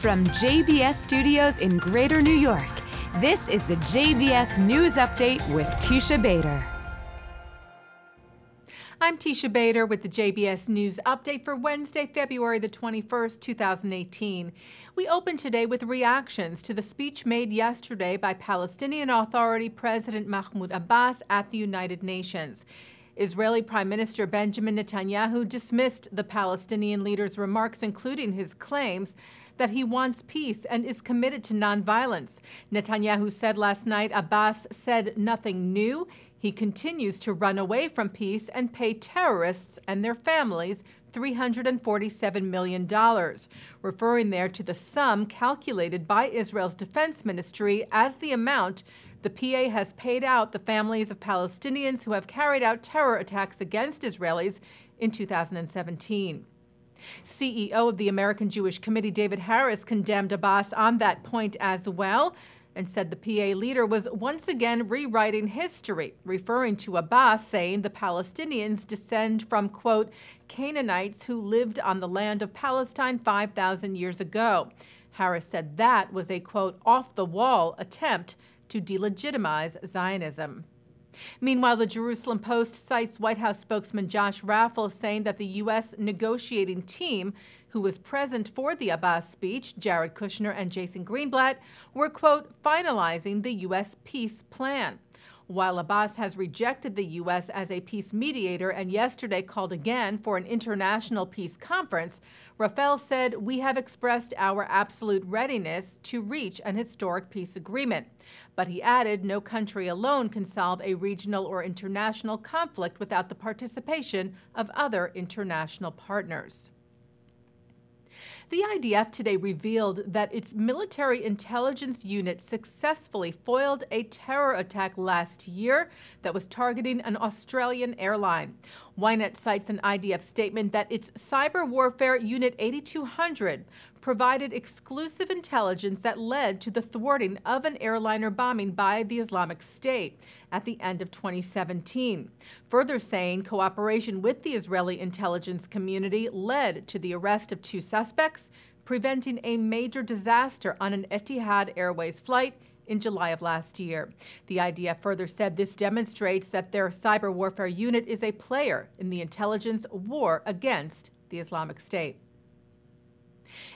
From JBS Studios in Greater New York, this is the JBS News Update with Teisha Bader. I'm Teisha Bader with the JBS News Update for Wednesday, February the 21st, 2018. We open today with reactions to the speech made yesterday by Palestinian Authority President Mahmoud Abbas at the United Nations. Israeli Prime Minister Benjamin Netanyahu dismissed the Palestinian leader's remarks, including his claims that he wants peace and is committed to nonviolence. Netanyahu said last night Abbas said nothing new. He continues to run away from peace and pay terrorists and their families $347 million, referring there to the sum calculated by Israel's defense ministry as the amount the PA has paid out the families of Palestinians who have carried out terror attacks against Israelis in 2017. CEO of the American Jewish Committee, David Harris, condemned Abbas on that point as well and said the PA leader was once again rewriting history, referring to Abbas saying the Palestinians descend from, quote, Canaanites who lived on the land of Palestine 5,000 years ago. Harris said that was a, quote, off-the-wall attempt to delegitimize Zionism. Meanwhile, the Jerusalem Post cites White House spokesman Josh Raffel saying that the U.S. negotiating team who was present for the Abbas speech, Jared Kushner and Jason Greenblatt, were, quote, finalizing the U.S. peace plan. While Abbas has rejected the U.S. as a peace mediator and yesterday called again for an international peace conference, Raffel said, we have expressed our absolute readiness to reach an historic peace agreement. But he added, no country alone can solve a regional or international conflict without the participation of other international partners. The IDF today revealed that its military intelligence unit successfully foiled a terror attack last year that was targeting an Australian airline. Ynet cites an IDF statement that its cyber warfare unit 8200 provided exclusive intelligence that led to the thwarting of an airliner bombing by the Islamic State at the end of 2017. Further saying cooperation with the Israeli intelligence community led to the arrest of 2 suspects, preventing a major disaster on an Etihad Airways flight in July of last year. The IDF further said this demonstrates that their cyber warfare unit is a player in the intelligence war against the Islamic State.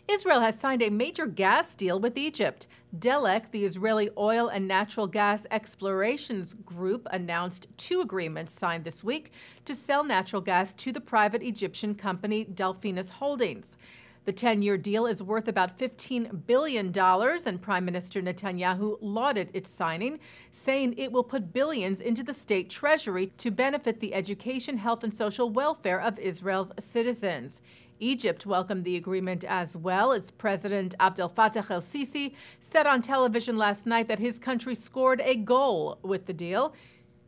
Israel has signed a major gas deal with Egypt. Delek, the Israeli oil and natural gas explorations group, announced 2 agreements signed this week to sell natural gas to the private Egyptian company Delphinus Holdings. The 10-year deal is worth about $15 billion, and Prime Minister Netanyahu lauded its signing, saying it will put billions into the state treasury to benefit the education, health, and social welfare of Israel's citizens. Egypt welcomed the agreement as well. Its president, Abdel Fattah el-Sisi, said on television last night that his country scored a goal with the deal.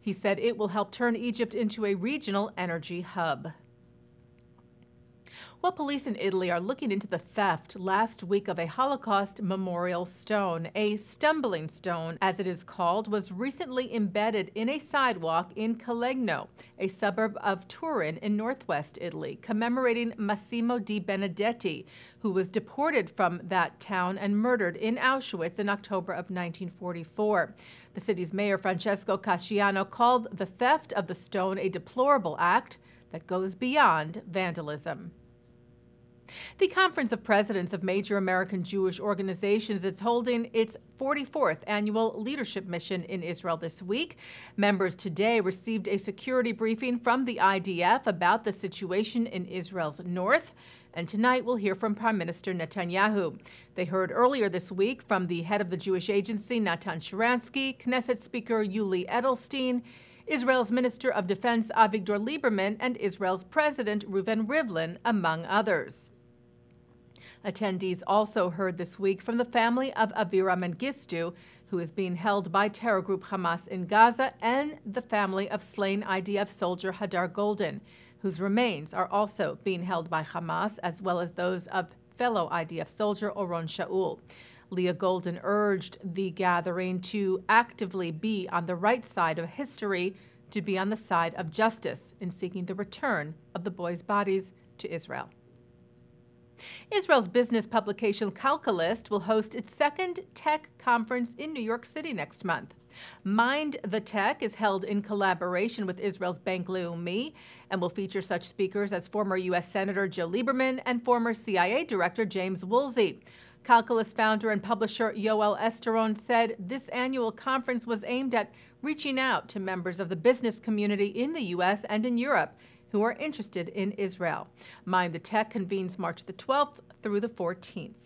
He said it will help turn Egypt into a regional energy hub. Well, police in Italy are looking into the theft last week of a Holocaust memorial stone. A stumbling stone, as it is called, was recently embedded in a sidewalk in Calegno, a suburb of Turin in northwest Italy, commemorating Massimo di Benedetti, who was deported from that town and murdered in Auschwitz in October of 1944. The city's mayor, Francesco Casciano, called the theft of the stone a deplorable act that goes beyond vandalism. The Conference of Presidents of Major American Jewish Organizations is holding its 44th annual leadership mission in Israel this week. Members today received a security briefing from the IDF about the situation in Israel's north. And tonight we'll hear from Prime Minister Netanyahu. They heard earlier this week from the head of the Jewish Agency, Natan Sharansky, Knesset Speaker Yuli Edelstein, Israel's Minister of Defense Avigdor Lieberman, and Israel's President Reuven Rivlin, among others. Attendees also heard this week from the family of Avera Mengistu, who is being held by terror group Hamas in Gaza, and the family of slain IDF soldier Hadar Golden, whose remains are also being held by Hamas, as well as those of fellow IDF soldier Oron Shaul. Leah Golden urged the gathering to actively be on the right side of history, to be on the side of justice in seeking the return of the boys' bodies to Israel. Israel's business publication Columnist will host its second tech conference in New York City next month. Mind the Tech is held in collaboration with Israel's Bank Leumi and will feature such speakers as former U.S. Senator Joe Lieberman and former CIA Director James Woolsey. Columnist founder and publisher Yoel Esteron said this annual conference was aimed at reaching out to members of the business community in the U.S. and in Europe who are interested in Israel. Mind the Tech convenes March the 12th through the 14th.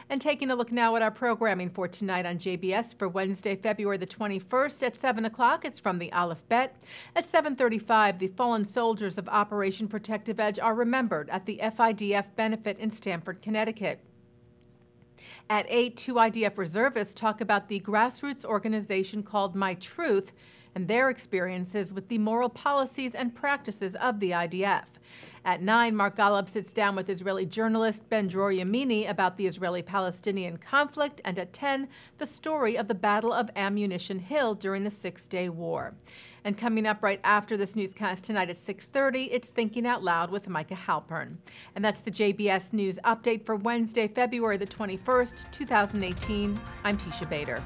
And taking a look now at our programming for tonight on JBS for Wednesday, February the 21st at 7 o'clock, it's from the Aleph Bet. At 7:35, the fallen soldiers of Operation Protective Edge are remembered at the FIDF benefit in Stamford, Connecticut. At 8, 2 IDF reservists talk about the grassroots organization called My Truth and their experiences with the moral policies and practices of the IDF. At 9, Mark Golub sits down with Israeli journalist Ben-Dror Yamini about the Israeli-Palestinian conflict, and at 10, the story of the Battle of Ammunition Hill during the Six-Day War. And coming up right after this newscast tonight at 6:30, it's Thinking Out Loud with Micah Halpern. And that's the JBS News Update for Wednesday, February the 21st, 2018. I'm Teisha Bader.